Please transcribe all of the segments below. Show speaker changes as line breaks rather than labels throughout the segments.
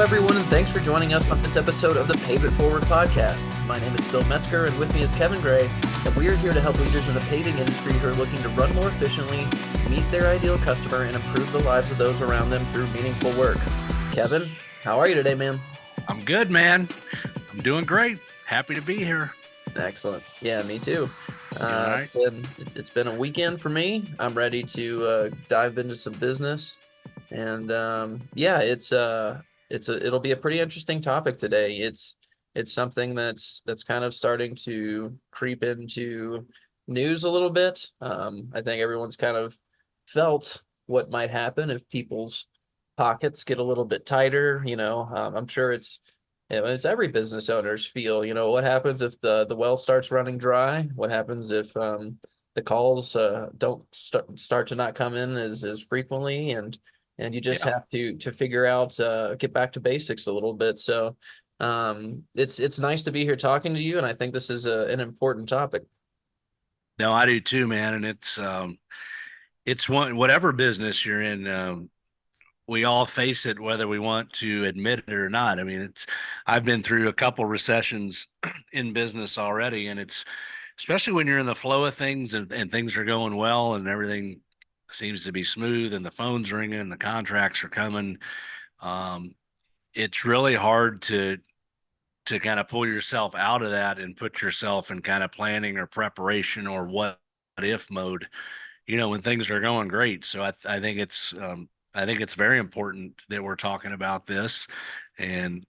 everyone, and thanks for joining us on this episode of the Pave It Forward Podcast. My name is Phil Metzger, and with me is Kevin Gray, and we are here to help leaders in the paving industry who are looking to run more efficiently, meet their ideal customer, and improve the lives of those around them through meaningful work. Kevin, how are you today, man?
I'm good, man. I'm doing great. Happy to be here.
Excellent. Yeah, me too.
Right.
It's been a weekend for me. I'm ready to dive into some business, and it'll be a pretty interesting topic today. It's something that's kind of starting to creep into news a little bit. I think everyone's kind of felt what might happen if people's pockets get a little bit tighter. I'm sure it's every business owner's feel. What happens if the well starts running dry? What happens if the calls don't start to not come in as frequently, and you just
Yeah.
have to figure out, get back to basics a little bit. So it's nice to be here talking to you, and I think this is an important topic.
No, I do too, man. And it's whatever business you're in, we all face it, whether we want to admit it or not. I mean, I've been through a couple recessions in business already, and it's especially when you're in the flow of things and things are going well and everything seems to be smooth and the phone's ringing and the contracts are coming. Um, it's really hard to kind of pull yourself out of that and put yourself in kind of planning or preparation or what if mode, when things are going great. So I think it's very important that we're talking about this and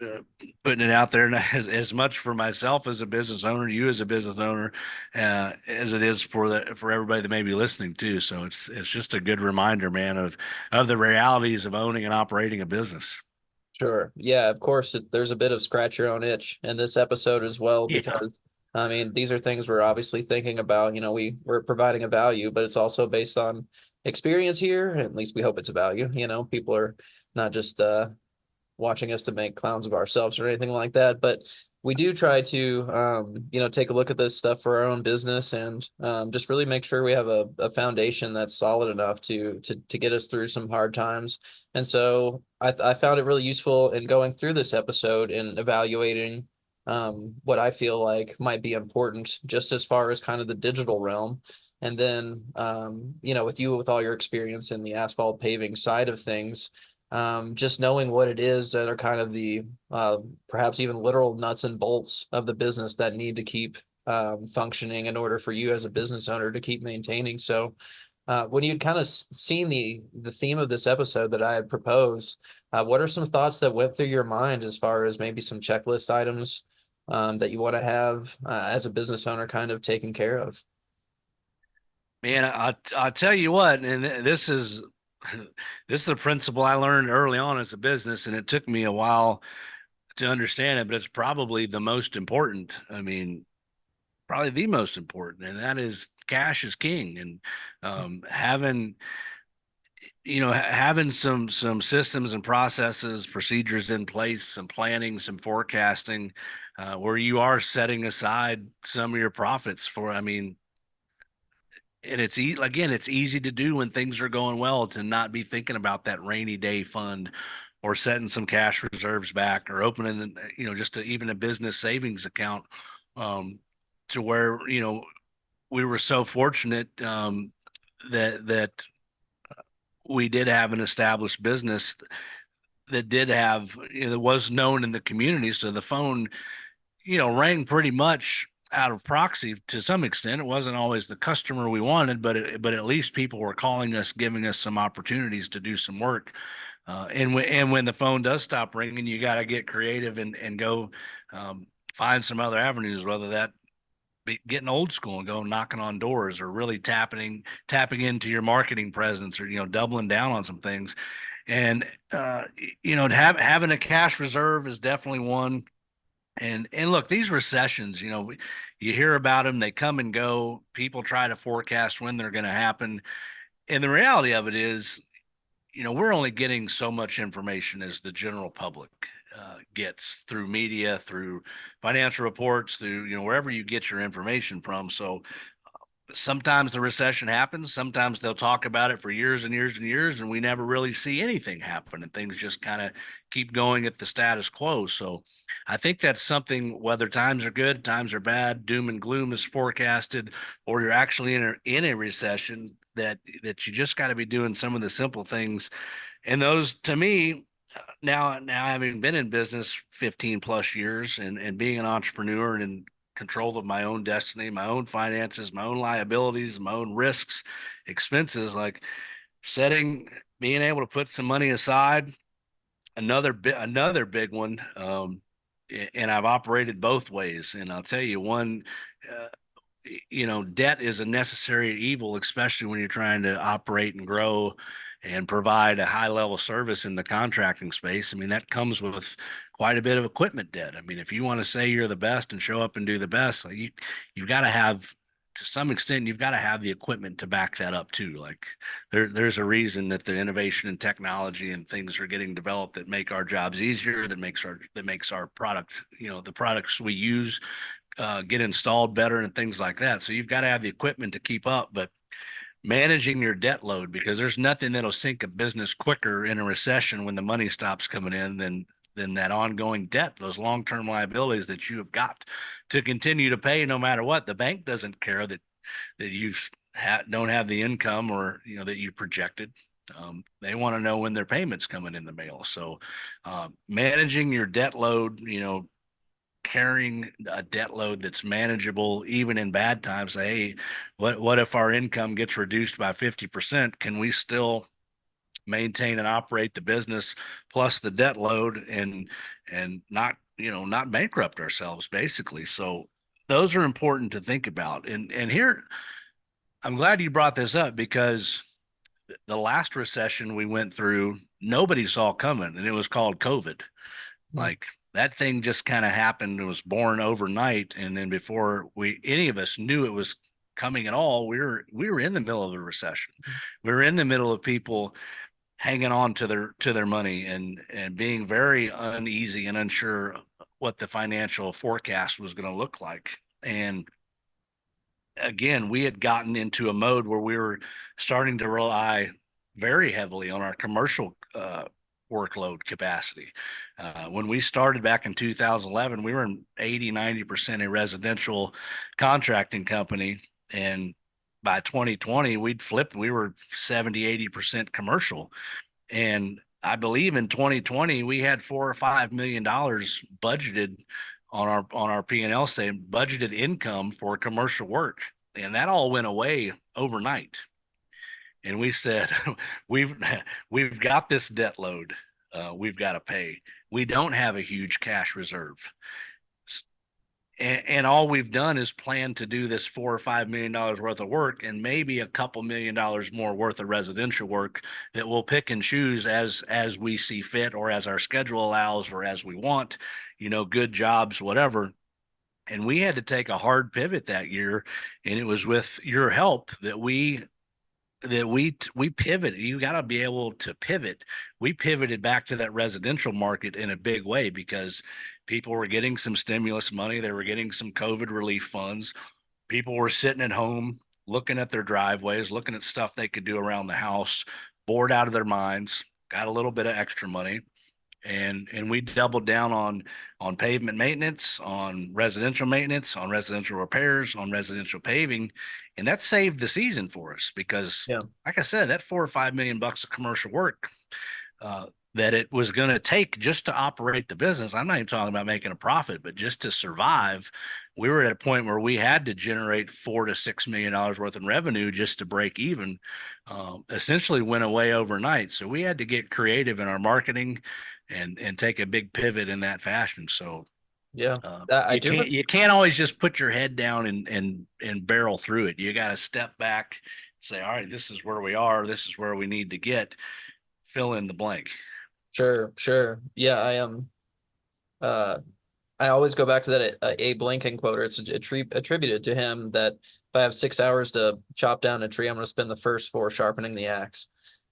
uh, putting it out there, and as much for myself as a business owner, you as a business owner, as it is for everybody that may be listening too. So it's just a good reminder, man, of the realities of owning and operating a business.
Sure. Yeah, of course, there's a bit of scratch your own itch in this episode as well,
Yeah.
because I mean, these are things we're obviously thinking about. We're providing a value, but it's also based on experience here. At least we hope it's a value. People are not just watching us to make clowns of ourselves or anything like that. But we do try to, take a look at this stuff for our own business, and just really make sure we have a foundation that's solid enough to get us through some hard times. And so I found it really useful in going through this episode and evaluating what I feel like might be important, just as far as kind of the digital realm. And then, with all your experience in the asphalt paving side of things, just knowing what it is that are kind of the perhaps even literal nuts and bolts of the business that need to keep functioning in order for you as a business owner to keep maintaining. So when you'd kind of seen the theme of this episode that I had proposed, what are some thoughts that went through your mind as far as maybe some checklist items that you want to have as a business owner kind of taken care of?
Man, I'll tell you what, and this is this is a principle I learned early on as a business, and it took me a while to understand it, but it's probably the most important. I mean, probably the most important, and that is cash is king. And having having some systems and processes, procedures in place, some planning, some forecasting, where you are setting aside some of your profits for. I mean, and again, it's easy to do when things are going well to not be thinking about that rainy day fund or setting some cash reserves back or opening, just even a business savings account, to where, we were so fortunate, that we did have an established business that did have, that was known in the community. So the phone, rang pretty much out of proxy to some extent. It wasn't always the customer we wanted, but at least people were calling us, giving us some opportunities to do some work. And when the phone does stop ringing, you got to get creative and go find some other avenues, whether that be getting old school and going knocking on doors, or really tapping into your marketing presence, or doubling down on some things. And having a cash reserve is definitely one. And look, these recessions, you hear about them, they come and go. People try to forecast when they're going to happen. And the reality of it is, we're only getting so much information as the general public gets through media, through financial reports, through, wherever you get your information from. So sometimes the recession happens. Sometimes they'll talk about it for years and years and years, and we never really see anything happen, and things just kind of keep going at the status quo. So I think that's something, whether times are good, times are bad, doom and gloom is forecasted, or you're actually in a recession, that you just got to be doing some of the simple things. And those, to me, now having been in business 15 plus years, and being an entrepreneur and in control of my own destiny, my own finances, my own liabilities, my own risks, expenses, like being able to put some money aside, another big one. And I've operated both ways, and I'll tell you one. Uh, Debt is a necessary evil, especially when you're trying to operate and grow and provide a high level service in the contracting space. I mean, that comes with quite a bit of equipment debt. I mean, if you want to say you're the best and show up and do the best, like you've got to have, to some extent, you've got to have the equipment to back that up too. Like there's a reason that the innovation and technology and things are getting developed that make our jobs easier, that makes our product, the products we use get installed better and things like that. So you've got to have the equipment to keep up, but managing your debt load, because there's nothing that'll sink a business quicker in a recession when the money stops coming in than that ongoing debt, those long-term liabilities that you have got to continue to pay no matter what. The bank doesn't care that don't have the income, or that you projected. They want to know when their payments coming in the mail. So managing your debt load, carrying a debt load that's manageable even in bad times. Say, hey, what if our income gets reduced by 50%? Can we still maintain and operate the business plus the debt load, and not bankrupt ourselves, basically? So those are important to think about. And here, I'm glad you brought this up, because the last recession we went through, nobody saw coming, and it was called COVID.
Mm.
Like, that thing just kind of happened. It was born overnight, and then before any of us knew it was coming at all, we were in the middle of a recession. We were in the middle of people hanging on to their money, and being very uneasy and unsure what the financial forecast was going to look like. And again, we had gotten into a mode where we were starting to rely very heavily on our commercial workload capacity. When we started back in 2011, we were in 80-90% a residential contracting company. And by 2020, we'd flipped. We were 70-80% commercial. And I believe in 2020, we had $4 or $5 million budgeted on our P&L statement, budgeted income for commercial work. And that all went away overnight. And we said, we've we've got this debt load, we've got to pay. We don't have a huge cash reserve, and all we've done is plan to do this $4 or $5 million worth of work, and maybe a couple $1 million more worth of residential work that we'll pick and choose as we see fit, or as our schedule allows, or as we want, good jobs, whatever. And we had to take a hard pivot that year, and it was with your help that we pivoted. You got to be able to pivot. We pivoted back to that residential market in a big way, because people were getting some stimulus money. They were getting some COVID relief funds. People were sitting at home looking at their driveways, looking at stuff they could do around the house, bored out of their minds, got a little bit of extra money. And we doubled down on pavement maintenance, on residential maintenance, on residential repairs, on residential paving. And that saved the season for us, because,
Yeah.
like I said, that $4 or $5 million of commercial work that it was going to take just to operate the business. I'm not even talking about making a profit, but just to survive. We were at a point where we had to generate $4 to $6 million worth in revenue just to break even. Essentially went away overnight. So we had to get creative in our marketing, and take a big pivot in that fashion. So
Yeah. That I
you
do.
can't always just put your head down and barrel through it. You got to step back, say, all right, this is where we are. This is where we need to get. Fill in the blank.
Sure, sure. Yeah, I am. I always go back to that Abe Lincoln quote. Or it's attributed to him that if I have 6 hours to chop down a tree, I'm going to spend the first four sharpening the axe.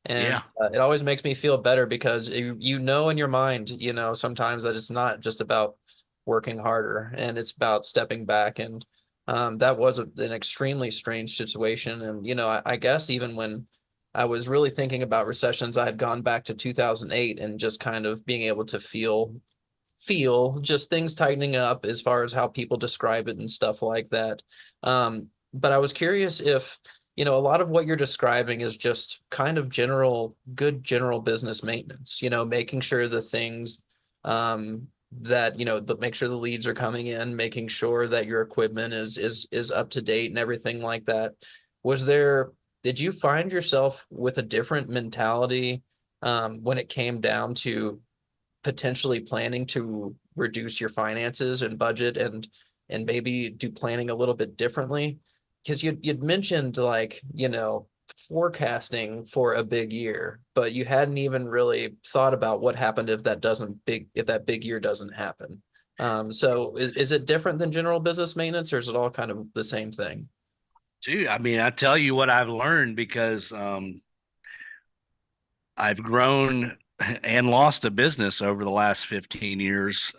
And
Yeah,
it always makes me feel better, because in your mind, sometimes that it's not just about working harder, and it's about stepping back and That was an extremely strange situation. And, I guess even when I was really thinking about recessions, I had gone back to 2008 and just kind of being able to feel just things tightening up as far as how people describe it and stuff like that. But I was curious if, a lot of what you're describing is just kind of good general business maintenance, making sure the things that, make sure the leads are coming in, making sure that your equipment is up to date and everything like that. Was there, did you find yourself with a different mentality when it came down to potentially planning to reduce your finances and budget and maybe do planning a little bit differently? Because you'd mentioned like, forecasting for a big year, but you hadn't even really thought about what happened if that big year doesn't happen. So is it different than general business maintenance, or is it all kind of the same thing?
Dude, I mean, I tell you what I've learned because I've grown and lost a business over the last 15 years.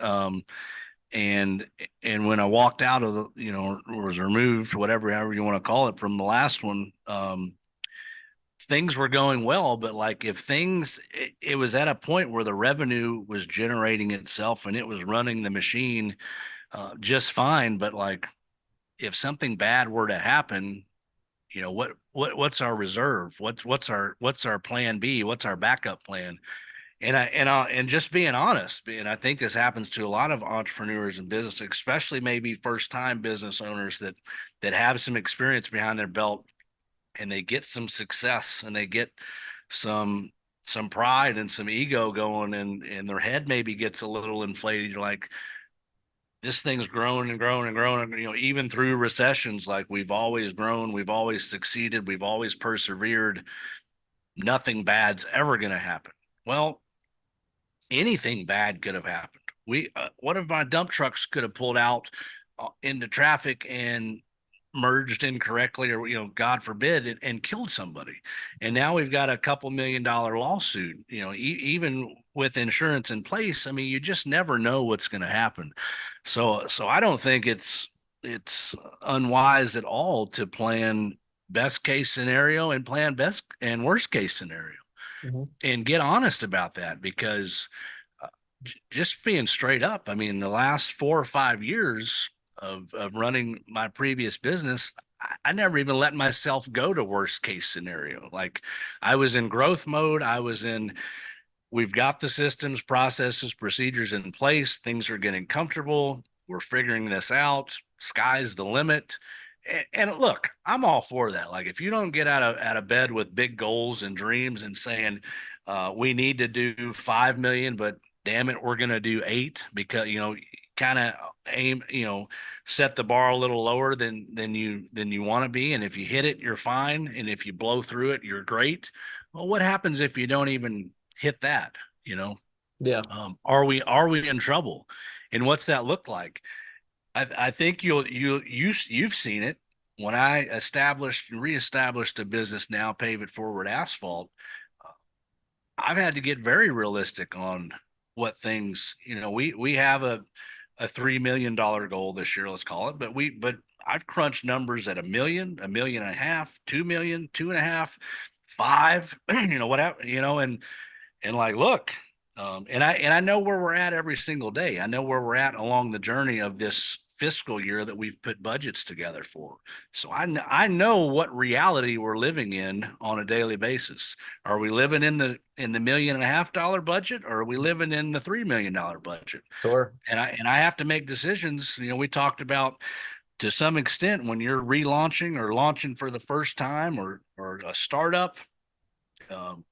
And when I walked out of the, was removed, whatever, however you want to call it, from the last one, things were going well, but like if it was at a point where the revenue was generating itself and it was running the machine just fine, but like if something bad were to happen, what's our reserve? What's our plan B? What's our backup plan? And just being honest, and I think this happens to a lot of entrepreneurs and business, especially maybe first time business owners that have some experience behind their belt and they get some success and they get some pride and some ego going, and their head maybe gets a little inflated. You're like, this thing's grown and grown and grown, even through recessions, like we've always grown, we've always succeeded, we've always persevered. Nothing bad's ever going to happen. Well, anything bad could have happened. One of my dump trucks could have pulled out into traffic and merged incorrectly, or God forbid, and killed somebody. And now we've got a couple $1 million lawsuit. Even with insurance in place, I mean, you just never know what's going to happen. So I don't think it's unwise at all to plan best case scenario and plan best and worst case scenario,
Mhm.
and get honest about that, because just being straight up, I mean, the last 4 or 5 years of running my previous business, I never even let myself go to worst case scenario. Like I was in growth mode. We've got the systems, processes, procedures in place. Things are getting comfortable. We're figuring this out. Sky's the limit. And look, I'm all for that. Like if you don't get out of bed with big goals and dreams and saying, we need to do 5 million, but damn it, we're going to do 8, because, kind of aim, set the bar a little lower than you want to be. And if you hit it, you're fine. And if you blow through it, you're great. Well, what happens if you don't even hit that? You know,
Yeah.
are we in trouble? And what's that look like? I think you've seen it. When I reestablished a business now, Pave It Forward Asphalt, I've had to get very realistic on what things, we have a $3 million goal this year, let's call it, but I've crunched numbers at 1 million, 1.5 million, 2 million, 2.5, 5, whatever, and like, look, and I know where we're at every single day. I know where we're at along the journey of this fiscal year that we've put budgets together for. So I know what reality we're living in on a daily basis. Are we living in the $1.5 million budget, or are we living in the $3 million budget?
Sure.
And I have to make decisions. We talked about, to some extent, when you're relaunching or launching for the first time, or a startup, um,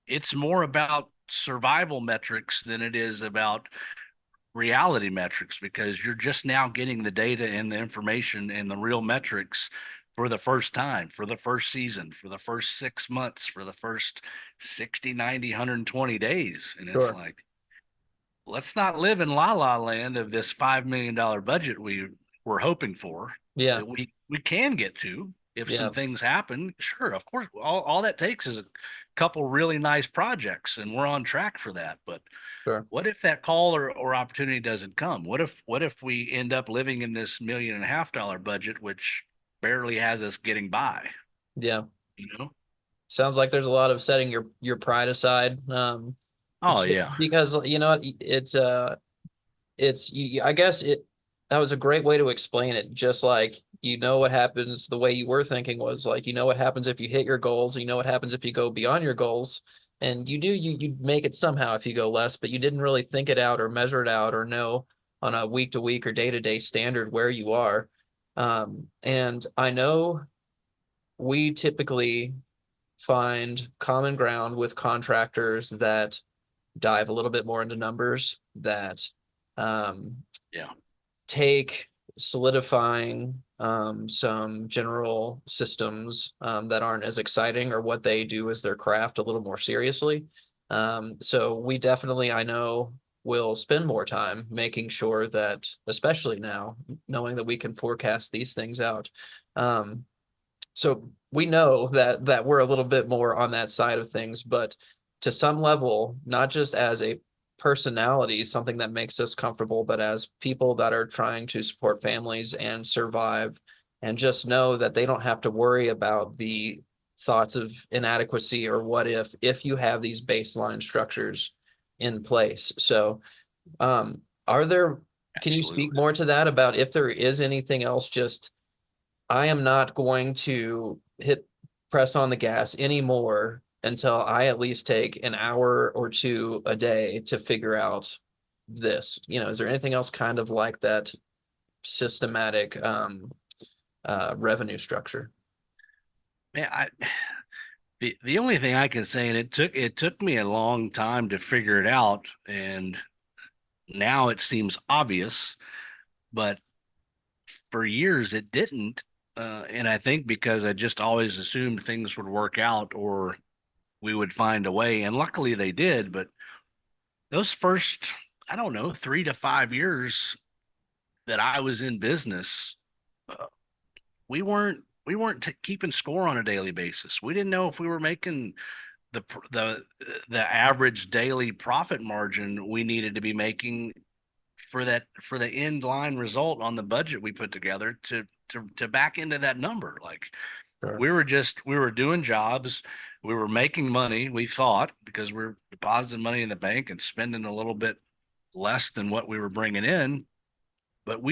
it's more about survival metrics than it is about reality metrics, because you're just now getting the data and the information and the real metrics for the first time, for the first season, for the first 6 months, for the first 60, 90, 120 days. And it's
Sure.
like, let's not live in la la land of this $5 million budget we were hoping for,
Yeah.
that we can get to. If
Yeah,
some things happen, sure, of course, all that takes is a couple really nice projects and we're on track for that. But
sure.
what if that call or opportunity doesn't come? What if we end up living in this $1.5 million budget, which barely has us getting by,
Yeah.
you know?
Sounds like there's a lot of setting your pride aside.
Oh yeah.
Because you know I guess that was a great way to explain it. Just like what happens, the way you were thinking was like what happens if you hit your goals, what happens if you go beyond your goals, and you make it somehow if you go less, but you didn't really think it out or measure it out or know on a week to week or day to day standard where you are. And I know we typically find common ground with contractors that dive a little bit more into numbers, that um,
Yeah.
take solidifying some general systems that aren't as exciting, or what they do as their craft, a little more seriously. So we definitely, I know, will spend more time making sure that, especially now, knowing that we can forecast these things out. Um, so we know that we're a little bit more on that side of things, but to some level, not just as a personality, something that makes us comfortable, but as people that are trying to support families and survive, and just know that they don't have to worry about the thoughts of inadequacy or what if you have these baseline structures in place. So are there, can you speak
Absolutely.
more to that about if there is anything else? Just I am not going to press on the gas anymore until I at least take an hour or two a day to figure out this. Is there anything else kind of like that systematic revenue structure?
Man, the only thing I can say, and it took me a long time to figure it out, and now it seems obvious, but for years it didn't. And I think because I just always assumed things would work out or we would find a way, and luckily they did. But those first, I don't know, 3 to 5 years that I was in business, uh, we weren't keeping score on a daily basis. We didn't know if we were making the the the average daily profit margin we needed to be making for the end line result on the budget we put together to back into that number. Like
Sure.
we were doing jobs, we were making money, we thought, because we're depositing money in the bank and spending a little bit less than what we were bringing in. But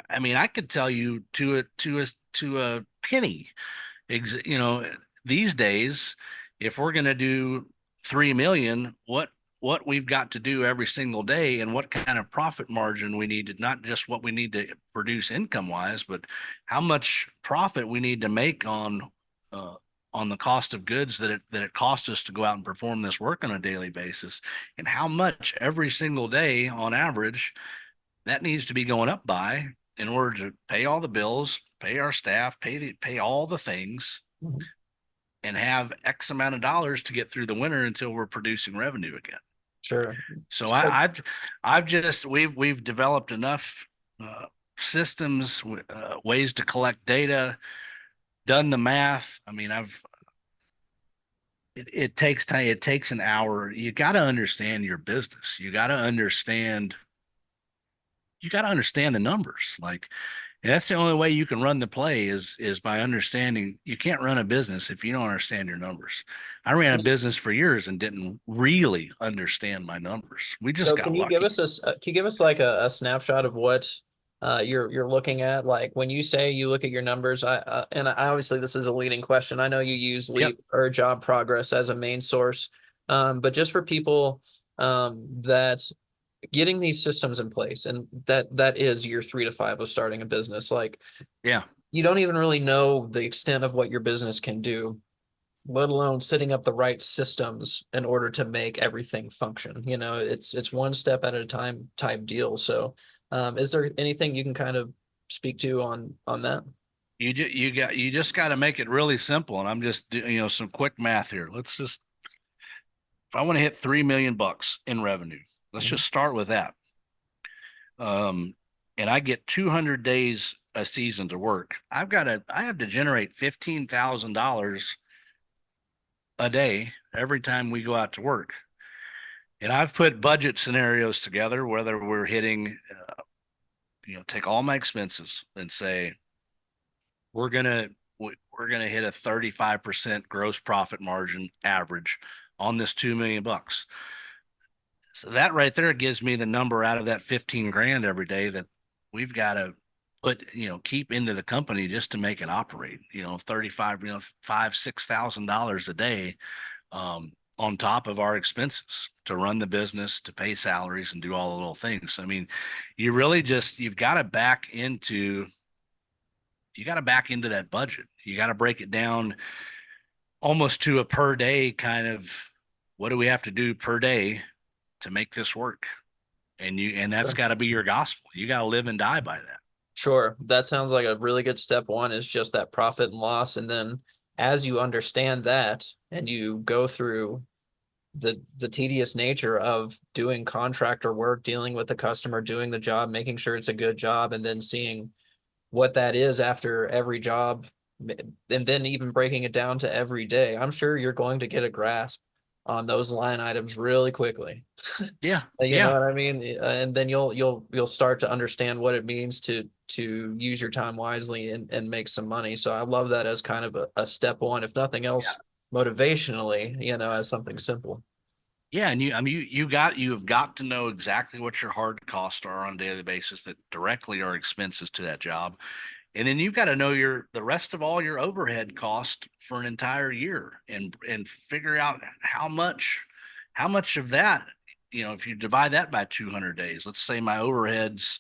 I mean, I could tell you to a penny, you know, these days, if we're going to do 3 million, what we've got to do every single day and what kind of profit margin we need to, not just what we need to produce income wise, but how much profit we need to make uh, on the cost of goods that it costs us to go out and perform this work on a daily basis, and how much every single day on average that needs to be going up by in order to pay all the bills, pay our staff, pay all the things,
Mhm.
and have X amount of dollars to get through the winter until we're producing revenue again.
Sure.
So
So,
I've just we've developed enough systems, ways to collect data, done the math. I mean, it takes time. It takes an hour. You got to understand your business. You got to understand the numbers. Like, and that's the only way you can run the play is by understanding. You can't run a business if you don't understand your numbers. I ran a business for years and didn't really understand my numbers. We just
so
got
can you give
lucky.
us can you give us like a snapshot of what you're looking at? Like when you say you look at your numbers, and I obviously this is a leading question. I know you use
Yep.
Leap or Job Progress as a main source, but just for people that getting these systems in place, and that is year 3 to 5 of starting a business. Like
Yeah.
you don't even really know the extent of what your business can do, let alone setting up the right systems in order to make everything function. It's one step at a time type deal. So, is there anything you can kind of speak to on that?
You just got to make it really simple. And I'm just some quick math here. If I want to hit 3 million bucks in revenue, let's
Mhm.
just start with that. Um, and I get 200 days a season to work, I have to generate $15,000 a day every time we go out to work. And I've put budget scenarios together, whether we're hitting, take all my expenses and say, we're going to, we're going to hit a 35% gross profit margin average on this 2 million bucks. So that right there gives me the number out of that 15 grand every day that we've got to put, keep into the company just to make it operate, 35, $6,000 a day, on top of our expenses to run the business, to pay salaries and do all the little things. I mean, you really just, you got to back into that budget. You got to break it down almost to a per day kind of, what do we have to do per day to make this work? And that's got to be your gospel. You got to live and die by that.
Sure. That sounds like a really good step one, is just that profit and loss. And then as you understand that and you go through the tedious nature of doing contractor work, dealing with the customer, doing the job, making sure it's a good job, and then seeing what that is after every job, and then even breaking it down to every day, I'm sure you're going to get a grasp on those line items really quickly.
Yeah.
You know
Yeah.
what I mean? And then you'll start to understand what it means to use your time wisely and make some money. So I love that as kind of a step one, if nothing else, motivationally, as something simple.
Yeah, and you have got to know exactly what your hard costs are on a daily basis that directly are expenses to that job. And then you've got to know the rest of all your overhead cost for an entire year, and figure out how much of that, if you divide that by 200 days, let's say my overheads,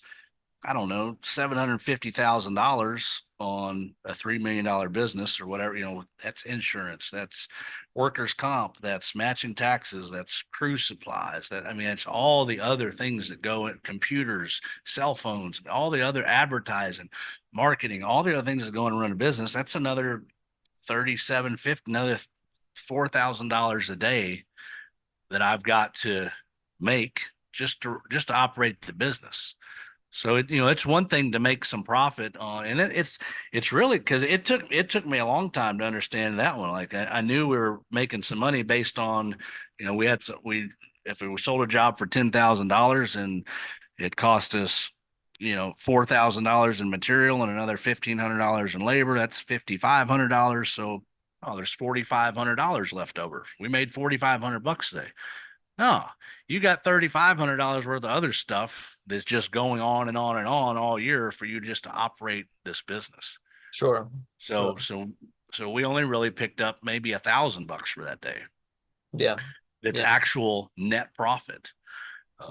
I don't know, $750,000 on a $3 million business or whatever, that's insurance, that's workers' comp, that's matching taxes, that's crew supplies. It's all the other things that go in, computers, cell phones, all the other advertising, marketing, all the other things that go in and run a business. That's another 3750, another $4,000 a day that I've got to make just to operate the business. So it's one thing to make some profit on, and it's really, because it took me a long time to understand that one. Like I knew we were making some money based on, if we sold a job for $10,000 and it cost us, $4,000 in material and another $1,500 in labor, that's $5,500. So, there's $4,500 left over. We made 4,500 bucks today. No, you got $3,500 worth of other stuff that's just going on and on and on all year for you just to operate this business.
Sure.
So,
Sure.
so we only really picked up maybe $1,000 for that day.
Yeah.
That's
Yeah.
actual net profit.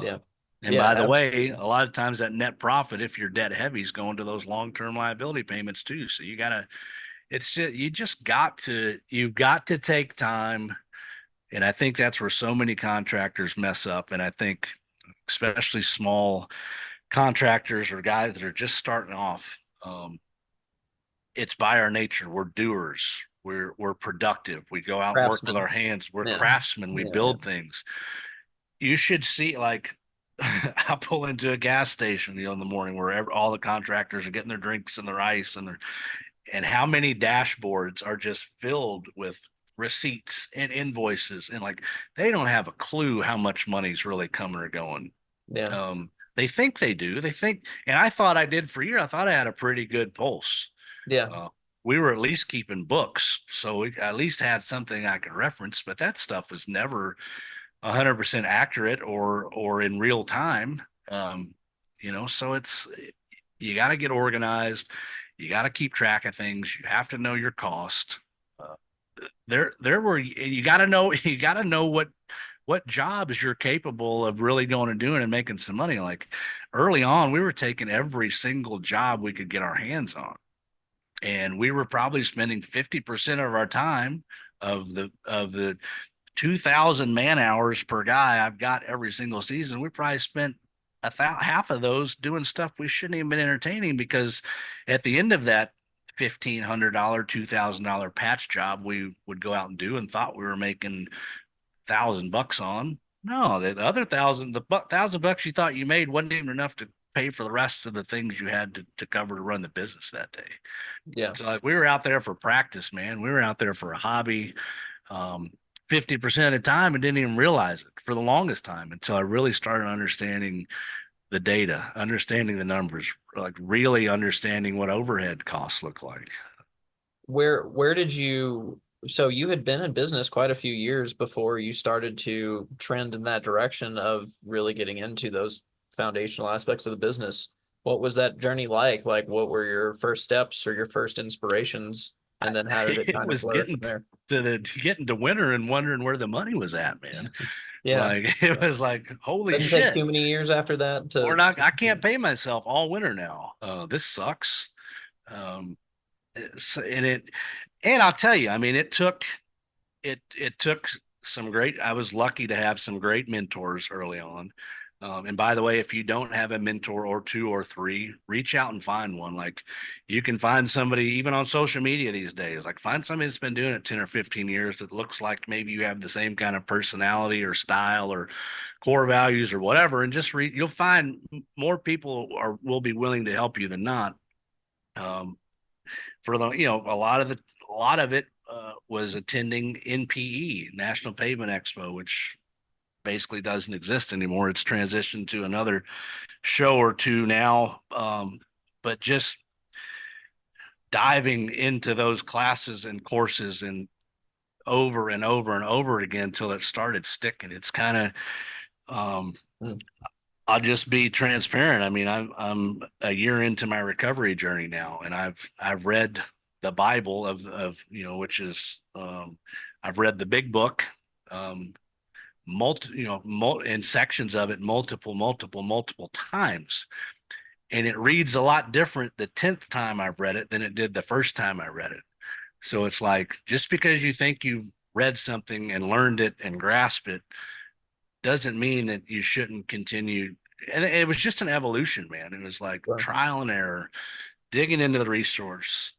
Yeah.
And by the
Yeah.
way, a lot of times that net profit, if you're debt heavy, is going to those long-term liability payments too. So you've got to take time. And I think that's where so many contractors mess up. And I think especially small contractors or guys that are just starting off, it's by our nature. We're doers. We're productive. We go out and work with
Craftsman.
our hands. We're
Yeah.
craftsmen. We
Yeah.
build things. You should see, like, I pull into a gas station, in the morning where all the contractors are getting their drinks and their ice and how many dashboards are just filled with receipts and invoices, and like they don't have a clue how much money's really coming or going.
Yeah.
They think they do. They think, and I thought I did for a year. I thought I had a pretty good pulse.
Yeah.
We were at least keeping books, so we at least had something I could reference. But that stuff was never 100% accurate or in real time. So you got to get organized. You got to keep track of things. You have to know your cost. Uh, there were you got to know what jobs you're capable of really going and doing and making some money. Like early on, we were taking every single job we could get our hands on, and we were probably spending 50% of our time of the 2,000 man hours per guy I've got every single season. We probably spent half of those doing stuff we shouldn't even been entertaining, because at the end of that $1,500, $2,000 patch job we would go out and do and thought we were making $1,000 on. No, the other $1,000 you thought you made wasn't even enough to pay for the rest of the things you had to cover to run the business that day.
Yeah.
So like we were out there for practice, man. We were out there for a hobby. Um, 50% of the time and didn't even realize it for the longest time until I really started understanding the data, understanding the numbers, like really understanding what overhead costs look like.
Where did you, so you had been in business quite a few years before you started to trend in that direction of really getting into those foundational aspects of the business. What was that journey like? Like, what were your first steps or your first inspirations? And then how did it
It
kind of
was
flourish from there?
getting to winter and wondering where the money was at, man.
Yeah.
Like it was like, holy
Didn't take
shit,
too many years after that
we're
to,
not. I can't pay myself all winter now. This sucks. Um, and I'll tell you, I mean, it took some great. I was lucky to have some great mentors early on. And by the way, if you don't have a mentor or two or three, reach out and find one. Like you can find somebody even on social media these days. Like find somebody that's been doing it 10 or 15 years that looks like maybe you have the same kind of personality or style or core values or whatever, and just read. You'll find more people will be willing to help you than not. Um, for the a lot of it was attending NPE, National Pavement Expo, which basically doesn't exist anymore. It's transitioned to another show or two now. But just diving into those classes and courses and over and over and over again until it started sticking. It's kind of
Mm,
I'll just be transparent. I mean, I'm a year into my recovery journey now, and I've read the Bible which is I've read the big book, um, in sections of it multiple times, and it reads a lot different the 10th time I've read it than it did the first time I read it. So it's like just because you think you've read something and learned it and grasped it doesn't mean that you shouldn't continue. And it was just an evolution, man. It was like
sure.
trial and error, digging into the research,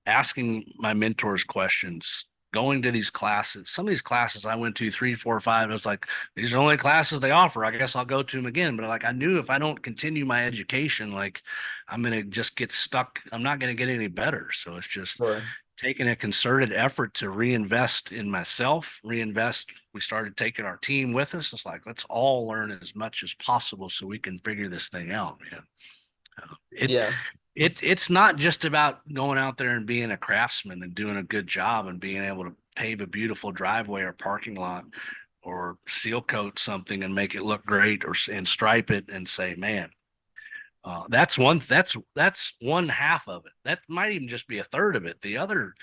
asking my mentors questions, going to these classes. Some of these classes I went to three, four, five. I was like, these are the only classes they offer. I guess I'll go to them again. But like I knew if I don't continue my education, like I'm gonna just get stuck. I'm not gonna get any better. So it's just
Sure.
taking a concerted effort to reinvest in myself, reinvest. We started taking our team with us. It's like, let's all learn as much as possible so we can figure this thing out, man. It
Yeah.
it's not just about going out there and being a craftsman and doing a good job and being able to pave a beautiful driveway or parking lot or seal coat something and make it look great and stripe it and say, man, that's one half of it. That might even just be a third of it. The other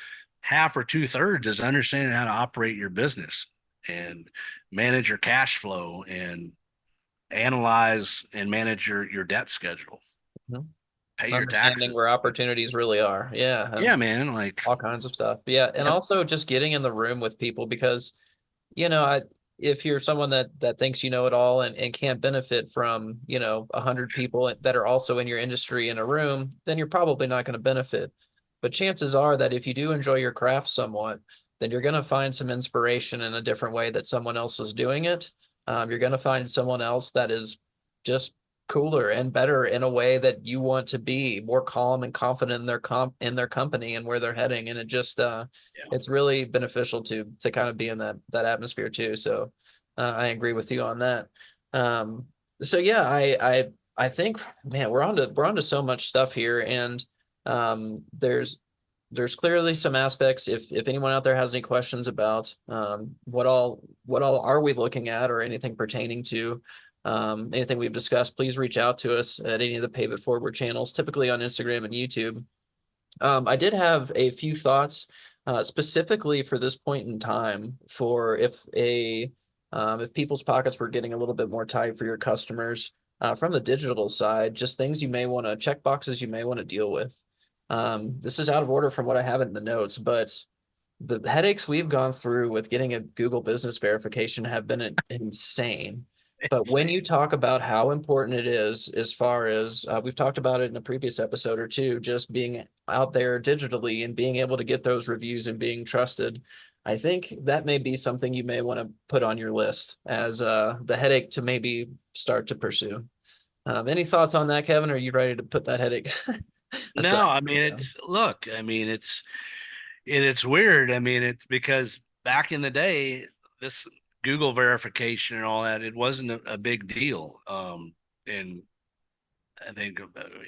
half or two thirds is understanding how to operate your business and manage your cash flow and analyze and manage your debt schedule,
Mhm.
pay your
Understanding
taxes.
where opportunities really are. Yeah. And
Yeah, man. Like,
all kinds of stuff. Yeah. And
yep.
also just getting in the room with people because I if you're someone that thinks you know it all and can't benefit from 100 people that are also in your industry in a room, then you're probably not going to benefit. But chances are that if you do enjoy your craft somewhat, then you're going to find some inspiration in a different way that someone else is doing it. You're going to find someone else that is just cooler and better in a way that you want to be, more calm and confident in their company and where they're heading. And it just
Yeah.
it's really beneficial to kind of be in that atmosphere too. So I agree with you on that. Um, so yeah, I think, man, we're on to so much stuff here, and there's clearly some aspects. If anyone out there has any questions about what all are we looking at or anything pertaining to anything we've discussed, please reach out to us at any of the Pave It Forward channels, typically on Instagram and YouTube. I did have a few thoughts specifically for this point in time for if people's pockets were getting a little bit more tight for your customers from the digital side, just things you may want to check boxes you may want to deal with. This is out of order from what I have in the notes, but the headaches we've gone through with getting a Google business verification have been insane. But when you talk about how important it is, as far as we've talked about it in a previous episode or two, just being out there digitally and being able to get those reviews and being trusted, I think that may be something you may want to put on your list as the headache to maybe start to pursue. Any thoughts on that, Kevin? Are you ready to put that headache aside?
No, I mean
Yeah.
look, I mean it's weird. I mean it's because back in the day, this Google verification and all that, it wasn't a big deal. And I think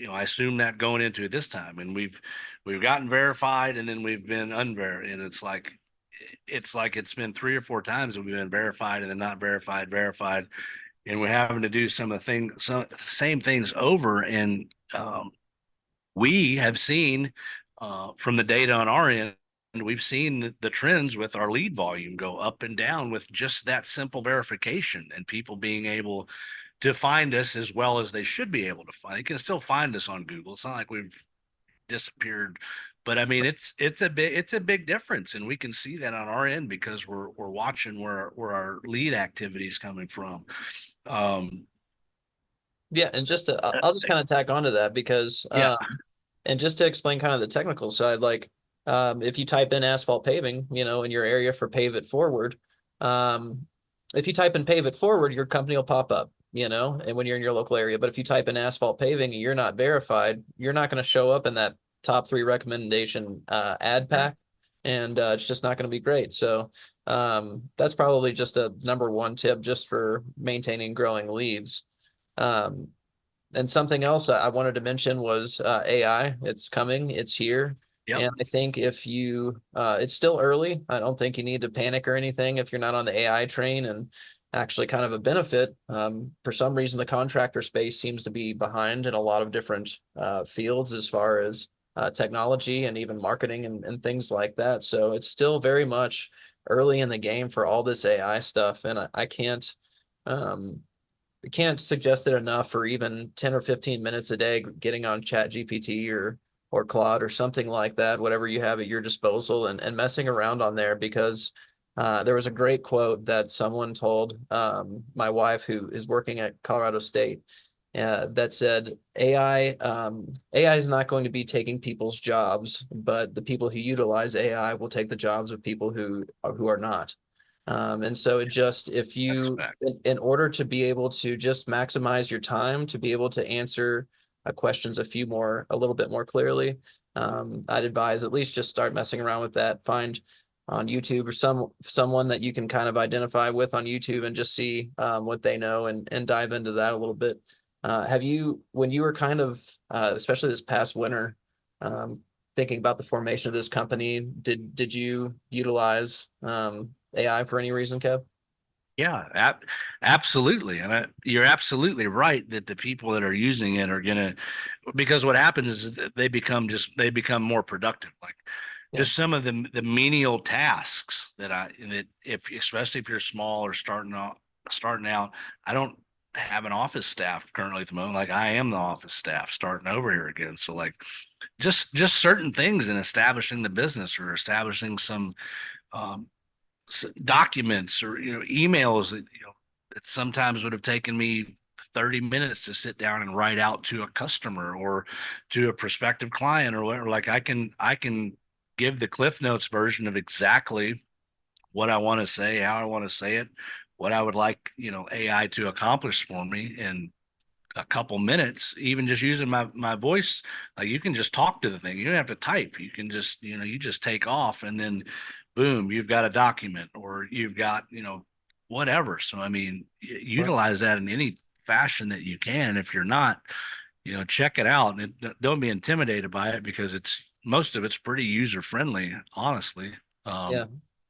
I assume that going into it this time, and we've gotten verified, and then we've been unverified, and it's like it's been 3 or 4 times that we've been verified and then not verified, verified, and we're having to do some same things over. And we have seen from the data on our end, we've seen the trends with our lead volume go up and down with just that simple verification and people being able to find us as well as they should be able to find. They can still find us on Google. It's not like we've disappeared, but I mean it's a big difference, and we can see that on our end because we're watching where our lead activity is coming from. Um,
Yeah, and I'll just kind of tack onto that because
yeah,
and just to explain kind of the technical side, like if you type in asphalt paving, in your area for Pave It Forward, um, if you type in Pave It Forward, your company will pop up, and when you're in your local area. But if you type in asphalt paving and you're not verified, you're not going to show up in that top 3 recommendation ad
right.
pack, and it's just not going to be great. So that's probably just a number one tip just for maintaining growing leads. Um, and something else I wanted to mention was AI. It's coming, it's here.
Yep.
And I think if it's still early. I don't think you need to panic or anything if you're not on the AI train. And actually, kind of a benefit. For some reason, the contractor space seems to be behind in a lot of different fields as far as technology and even marketing and things like that. So it's still very much early in the game for all this AI stuff. And I can't. Um, can't suggest it enough for even 10 or 15 minutes a day getting on Chat GPT or Claude or something like that, whatever you have at your disposal, and messing around on there because there was a great quote that someone told my wife who is working at Colorado State that said AI is not going to be taking people's jobs, but the people who utilize AI will take the jobs of people who are not. And so it just, if
That's a
you,
fact.
in order to be able to just maximize your time, to be able to answer questions a little bit more clearly, I'd advise at least just start messing around with that. Find on YouTube or someone that you can kind of identify with on YouTube and just see what they know and dive into that a little bit. When you were kind of, especially this past winter, um, thinking about the formation of this company, did you utilize AI for any reason, Kev?
Yeah, absolutely. And you're absolutely right that the people that are using it are gonna, because what happens is that they become more productive. Like
Yeah,
just some of the menial tasks that if especially if you're small or starting out, I don't have an office staff currently at the moment. Like I am the office staff starting over here again. So like just certain things in establishing the business or establishing some um, documents or emails that that sometimes would have taken me 30 minutes to sit down and write out to a customer or to a prospective client or whatever. Like I can give the Cliff Notes version of exactly what I want to say, how I want to say it, what I would like AI to accomplish for me in a couple minutes, even just using my voice. Like you can just talk to the thing. You don't have to type. You can just you just take off, and then boom, you've got a document, or you've got whatever. So I mean,
right.
utilize that in any fashion that you can. If you're not, check it out, and don't be intimidated by it because most of it's pretty user friendly, honestly.
Yeah,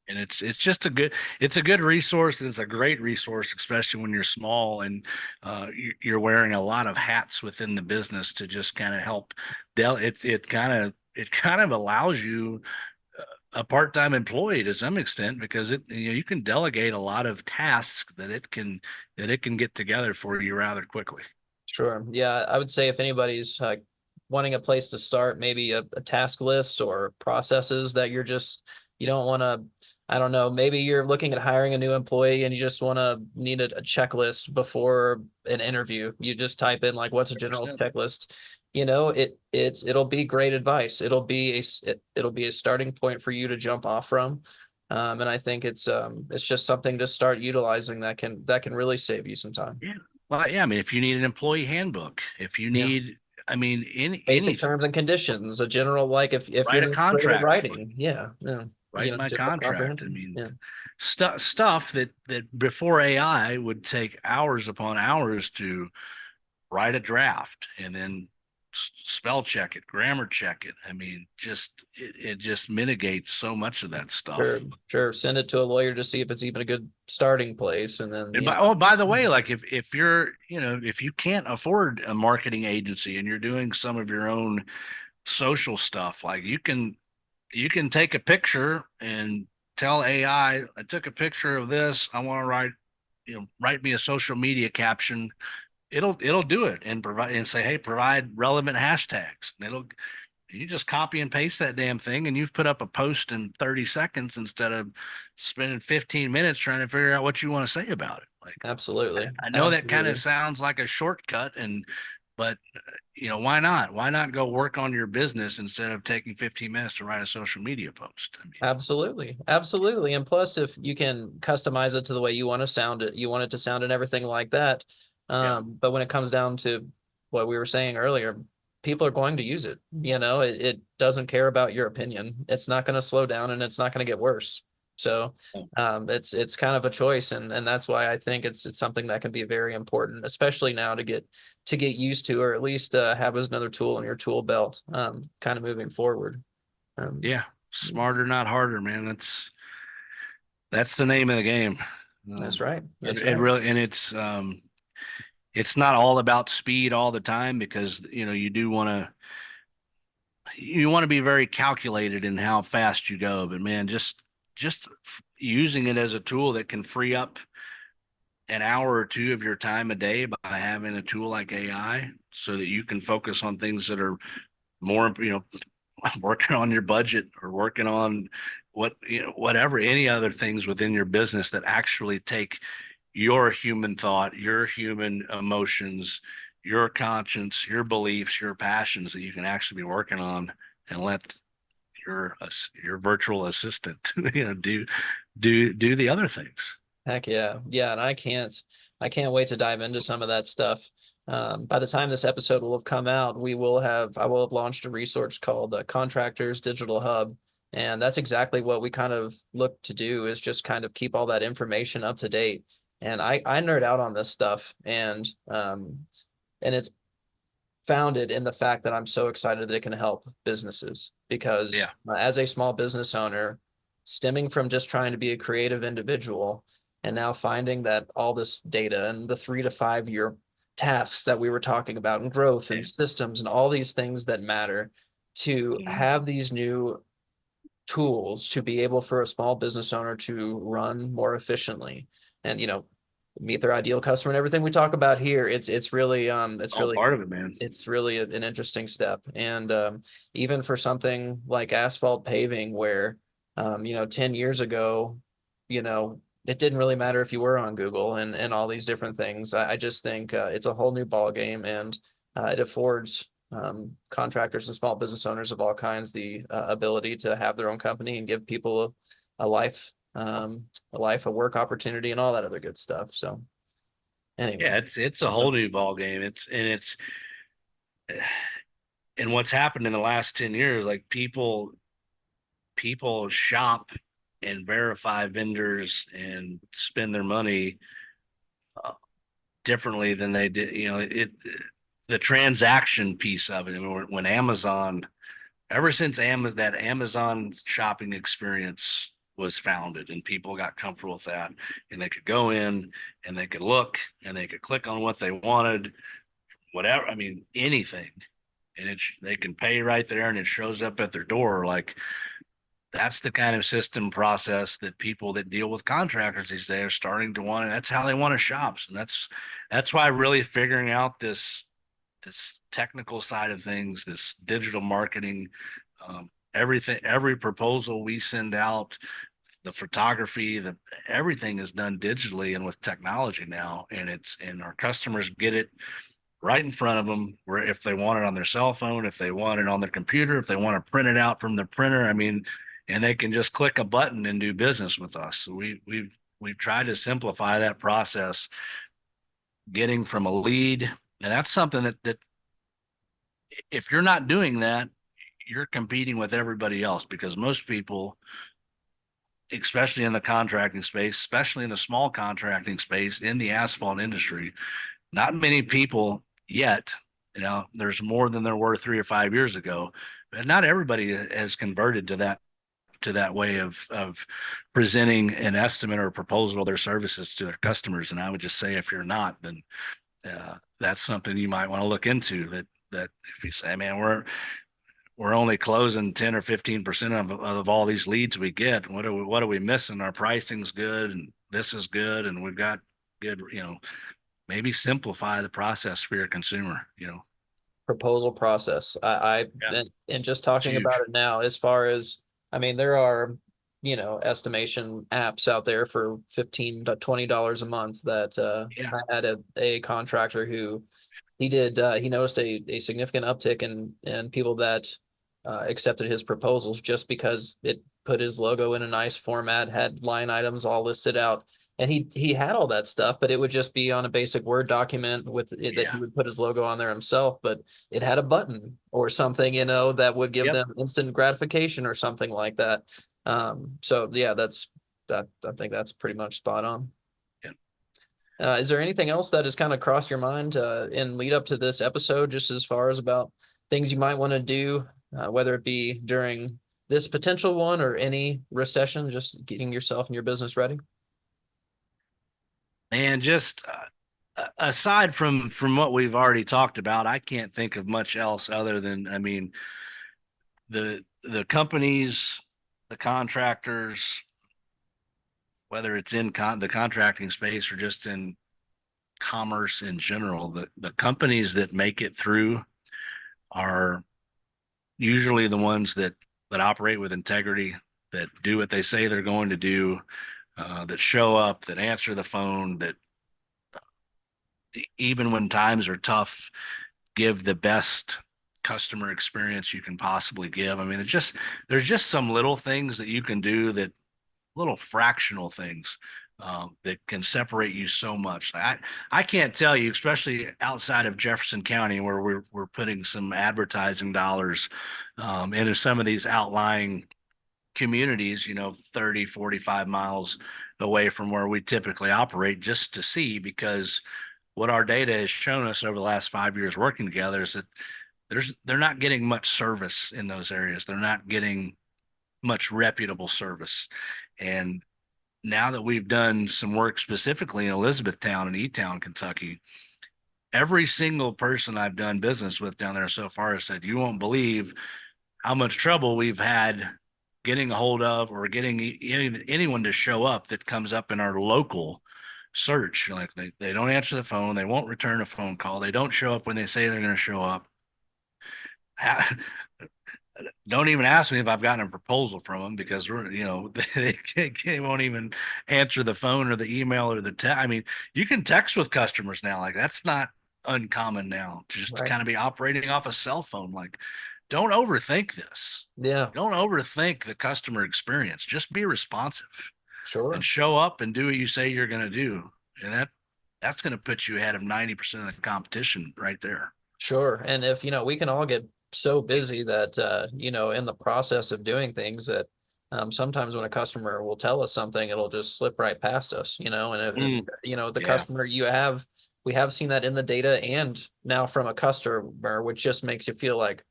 And it's a good resource. It's a great resource, especially when you're small and you're wearing a lot of hats within the business to just kind of help. It kind of allows you a part-time employee to some extent because you can delegate a lot of tasks that it can get together for you rather quickly.
sure. Yeah, I would say if anybody's wanting a place to start, maybe a task list or processes that you don't want to, I don't know, maybe you're looking at hiring a new employee and you just want to need a checklist before an interview. You just type in like, what's a general
100%.
checklist? It'll be great advice. It'll be a starting point for you to jump off from. And I think it's just something to start utilizing that can really save you some time.
Yeah. Well, yeah. I mean, if you need an employee handbook, if you
Yeah.
need, I mean,
Basic
anything,
terms and conditions, a general, like if you're
write a
not great at
contract,
writing, yeah, yeah,
write my
general
contract. I
comprehension.
mean,
Yeah,
stuff that before AI would take hours upon hours to write a draft and then spell check it, grammar check it. I mean, it just mitigates so much of that
sure,
stuff.
sure. Send it to a lawyer to see if it's even a good starting place, and then
And by the way, like if you're, if you can't afford a marketing agency and you're doing some of your own social stuff, like you can take a picture and tell AI, I took a picture of this. I want to write me a social media caption. It'll do it and provide and say, hey, provide relevant hashtags. And you just copy and paste that damn thing and you've put up a post in 30 seconds instead of spending 15 minutes trying to figure out what you want to say about it. Like
absolutely,
I know that kind of
absolutely.
sounds like a shortcut but why not? Why not go work on your business instead of taking 15 minutes to write a social media post? I mean,
Absolutely. Absolutely. And plus, if you can customize it to the way you want to sound it, you want it to sound and everything like that.
yeah.
But when it comes down to what we were saying earlier, people are going to use it. It doesn't care about your opinion. It's not going to slow down and it's not going to get worse. So it's kind of a choice, and that's why I think it's something that can be very important, especially now to get used to, or at least have as another tool in your tool belt, kind of moving forward. Um,
Yeah. Smarter, not harder, man. That's the name of the game.
That's
Um,
right.
it,
That's
it
right.
really, and it's not all about speed all the time because you want to be very calculated in how fast you go, but man, just using it as a tool that can free up an hour or two of your time a day by having a tool like AI so that you can focus on things that are more, working on your budget or working on whatever, any other things within your business that actually take your human thought, your human emotions, your conscience, your beliefs, your passions that you can actually be working on and let your virtual assistant do the other things.
Heck yeah. Yeah. And I can't wait to dive into some of that stuff. By the time this episode will have come out, I will have launched a resource called Contractors Digital Hub. And that's exactly what we kind of look to do, is just kind of keep all that information up to date. And I nerd out on this stuff, and it's founded in the fact that I'm so excited that it can help businesses, because
Yeah.
as a small business owner, stemming from just trying to be a creative individual and now finding that all this data and the 3 to 5 year tasks that we were talking about and growth and systems and all these things that matter, to have these new tools to be able for a small business owner to run more efficiently and meet their ideal customer and everything we talk about here,
All part of it, man.
it's really an interesting step. And even for something like asphalt paving, where 10 years ago, it didn't really matter if you were on Google and all these different things. I just think it's a whole new ball game, and it affords contractors and small business owners of all kinds the ability to have their own company and give people a life, a work opportunity, and all that other good stuff. So
Yeah,
anyway,
it's a whole new ball game. And what's happened in the last 10 years, like people shop and verify vendors and spend their money uh, differently than they did. The transaction piece of it. I mean, when Amazon, ever since that Amazon shopping experience was founded and people got comfortable with that, and they could go in and they could look and they could click on what they wanted, whatever. I mean, anything, and they can pay right there and it shows up at their door. Like that's the kind of system process that people that deal with contractors these days are starting to want. That's how they want to shop. So that's why really figuring out this technical side of things, this digital marketing, everything, every proposal we send out, the photography, everything is done digitally and with technology now, and our customers get it right in front of them. Where if they want it on their cell phone, if they want it on their computer, if they want to print it out from their printer, I mean, and they can just click a button and do business with us. So we've tried to simplify that process, getting from a lead, and that's something that if you're not doing that, you're competing with everybody else, because most people, especially in the contracting space, especially in the small contracting space in the asphalt industry, not many people yet, there's more than there were 3 or 5 years ago, but not everybody has converted to that way of presenting an estimate or a proposal of their services to their customers. And I would just say, if you're not, then that's something you might want to look into. That if you say, man, we're only closing 10 or 15% of all these leads we get. What are we missing? Our pricing's good and this is good and we've got good, maybe simplify the process for your consumer.
Proposal process. I
Yeah,
and just
it's
talking about
huge.
it now, as far as, I mean, there are, estimation apps out there for $15 to $20 a month that
Yeah,
I had a contractor who he noticed a significant uptick in people that accepted his proposals just because it put his logo in a nice format, had line items all listed out. And he had all that stuff, but it would just be on a basic Word document with it that he
yeah,
would put his logo on there himself. But it had a button or something, that would give
yep.
them instant gratification or something like that. So yeah, that. I think that's pretty much spot on.
Yeah.
Is there anything else that has kind of crossed your mind in lead up to this episode, just as far as about things you might want to do, whether it be during this potential one or any recession, just getting yourself and your business ready?
And just aside from what we've already talked about, I can't think of much else other than, I mean, the companies, the contractors, whether it's in the contracting space or just in commerce in general, the companies that make it through are usually the ones that operate with integrity, that do what they say they're going to do, that show up, that answer the phone, that even when times are tough, give the best customer experience you can possibly give. I mean, there's just some little things that you can do, that little fractional things that can separate you so much. I can't tell you, especially outside of Jefferson County, where we're putting some advertising dollars into some of these outlying communities, 30, 45 miles away from where we typically operate, just to see, because what our data has shown us over the last 5 years working together is that they're not getting much service in those areas. They're not getting much reputable service. And now that we've done some work specifically in Elizabethtown and E-Town, Kentucky, every single person I've done business with down there so far has said, you won't believe how much trouble we've had getting a hold of or getting anyone to show up that comes up in our local search. Like they don't answer the phone, they won't return a phone call, they don't show up when they say they're going to show up. Don't even ask me if I've gotten a proposal from them, because they won't even answer the phone or the email or the text. I mean, you can text with customers now. Like, that's not uncommon now, to just
Right.
kind of be operating off a cell phone. Like, don't overthink this.
Yeah,
Don't overthink the customer experience. Just be responsive and
sure.
show up and do what you say you're going to do. And that's going to put you ahead of 90% of the competition right there.
Sure. And if, we can all get so busy that, in the process of doing things that sometimes when a customer will tell us something, it'll just slip right past us, and if
Mm,
the
yeah.
customer we have seen that in the data and now from a customer, which just makes you feel like,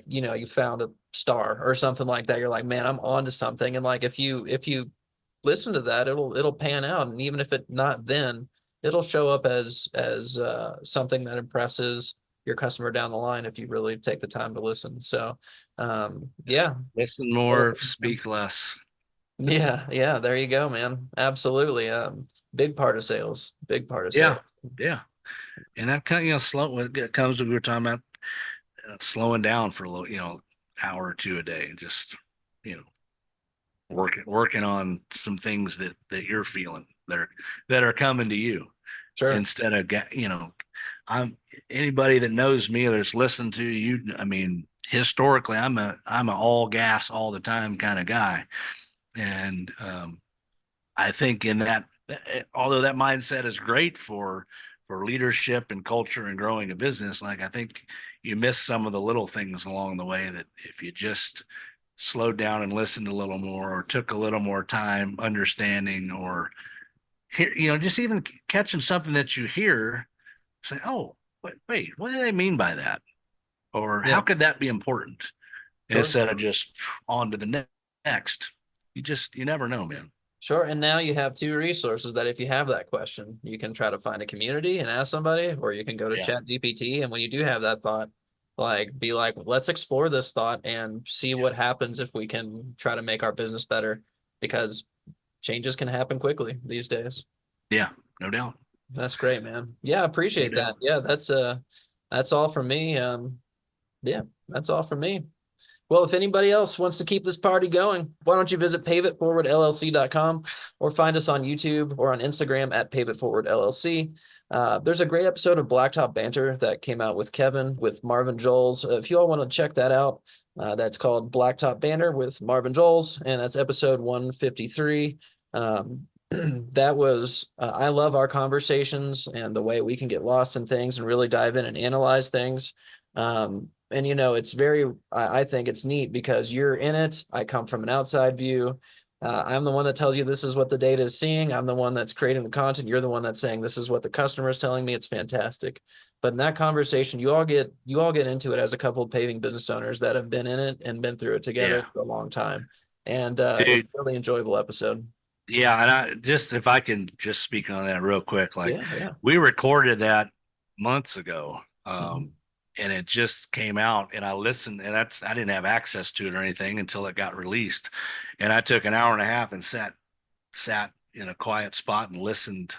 you found a star or something like that. You're like, man, I'm on to something. And like, if you listen to that, it'll pan out. And even if it not then, it'll show up as something that impresses your customer down the line if you really take the time to listen. So
Just
yeah.
listen more, speak less.
Yeah, yeah, there you go, man. Absolutely. Big part of sales. Big part of
Yeah.
sales.
Yeah. And that kind of, slow when it comes to, we were talking about slowing down for a little, hour or two a day, and just, you know, working on some things that you're feeling that are coming to you,
Sure.
instead of I'm anybody that knows me or that's listened to you. I mean, historically I'm a all gas all the time kind of guy. And I think in that, although that mindset is great for leadership and culture and growing a business, like I think you miss some of the little things along the way that if you just slowed down and listened a little more or took a little more time understanding or hear, just even catching something that you hear, say, oh, wait, what do they mean by that? Or how
Yeah,
could that be important?
sure.
Instead of just on to the next. You never know, man.
Sure. And now you have two resources that if you have that question, you can try to find a community and ask somebody, or you can go to
Yeah.
Chat GPT. And when you do have that thought, like be like, let's explore this thought and see what happens if we can try to make our business better, because changes can happen quickly these days.
Yeah, no doubt.
That's great, man. Yeah, I
No
appreciate that.
doubt.
Yeah, that's all from me. Yeah, that's all from me. Well, if anybody else wants to keep this party going, why don't you visit paveitforwardllc.com or find us on YouTube or on Instagram at Pave It Forward LLC. There's a great episode of Blacktop Banter that came out with Kevin, with Marvin Joles. If you all want to check that out, that's called Blacktop Banter with Marvin Joles, and that's episode 153. That was, I love our conversations and the way we can get lost in things and really dive in and analyze things. And it's I think it's neat because you're in it. I come from an outside view. I'm the one that tells you this is what the data is seeing. I'm the one that's creating the content. You're the one that's saying this is what the customer is telling me. It's fantastic. But in that conversation, you all get into it as a couple of paving business owners that have been in it and been through it together
Yeah.
for a long time. And it's
Dude,
a really enjoyable episode.
yeah, and I just if I can just speak on that real quick, like
Yeah, yeah.
we recorded that months ago.
Mhm.
And it just came out and I listened and I didn't have access to it or anything until it got released. And I took an hour and a half and sat in a quiet spot and listened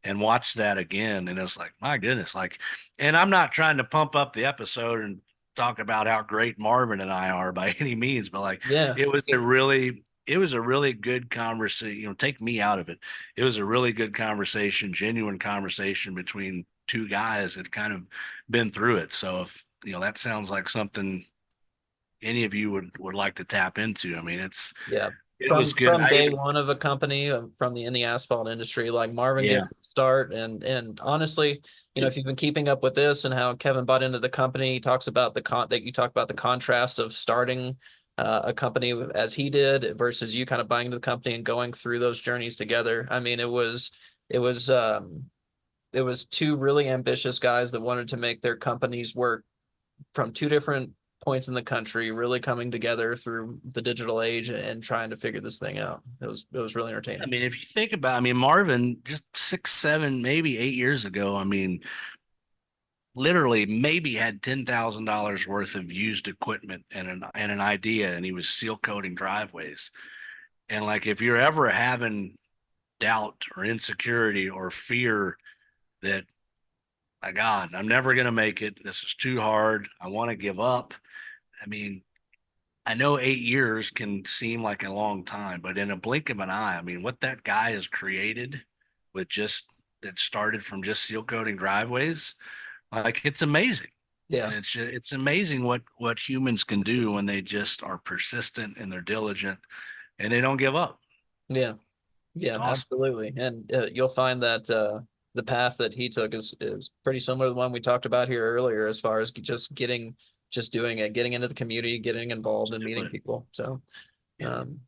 and watched that again. And it was like, my goodness, like, and I'm not trying to pump up the episode and talk about how great Marvin and I are by any means, but like
Yeah,
it was a really good conversation, take me out of it. It was a really good conversation, genuine conversation between two guys that kind of been through it. So if that sounds like something any of you would like to tap into, I mean,
yeah.
it was
From
good.
day one of a company, from the in the asphalt industry, like Marvin gave
Yeah,
it a start, and honestly, if you've been keeping up with this and how Kevin bought into the company, he talks about that you talk about the contrast of starting a company as he did versus you kind of buying into the company and going through those journeys together. I mean, it was it was two really ambitious guys that wanted to make their companies work from two different points in the country, really coming together through the digital age and trying to figure this thing out. It was really
I
entertaining.
mean, if you think about, I mean, Marvin just 6, 7, maybe 8 years ago, I mean, literally maybe had $10,000 worth of used equipment and an idea, and he was seal coating driveways. And like, if you're ever having doubt or insecurity or fear that, my God, I'm never going to make it. This is too hard. I want to give up. I mean, I know 8 years can seem like a long time, but in a blink of an eye, I mean, what that guy has created with just that started from just seal coating driveways, like it's amazing.
Yeah,
And it's amazing what humans can do when they just are persistent and they're diligent and they don't give up.
yeah,
It's
yeah,
awesome.
absolutely. And you'll find that the path that he took is pretty similar to the one we talked about here earlier, as far as just doing it, getting into the community, getting involved and
Just
meeting
doing it.
people. So
Yeah.
um,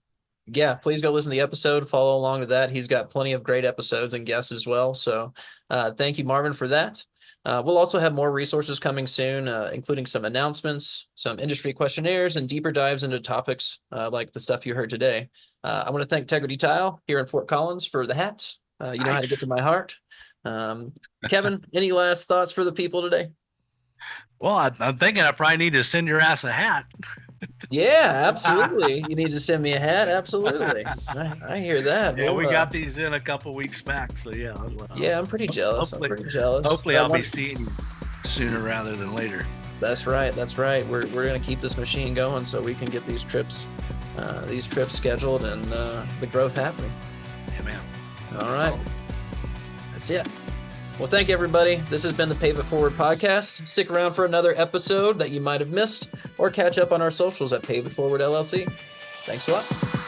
yeah, please go listen to the episode, follow along to that. He's got plenty of great episodes and guests as well. So thank you, Marvin, for that. We'll also have more resources coming soon, including some announcements, some industry questionnaires, and deeper dives into topics like the stuff you heard today. I want to thank Integrity Tile here in Fort Collins for the hat. You know how to get to
Nice.
my heart. Um, Kevin, any last thoughts for the people today?
Well, I'm thinking I probably need to send your ass a hat.
Yeah, absolutely. You need to send me a hat. Absolutely. I hear that.
Yeah, we
We'll,
got these in a couple weeks back. So yeah,
yeah, I'm pretty jealous. I'm
hopefully,
pretty jealous.
hopefully I'll be seeing you sooner rather than later.
That's right. That's right. We're gonna keep this machine going so we can get these trips scheduled and the growth happening.
Yeah, man.
All right. That's it. Well, thank you, everybody. This has been the Pave It Forward Podcast. Stick around for another episode that you might have missed, or catch up on our socials at Pave It Forward LLC. Thanks a lot.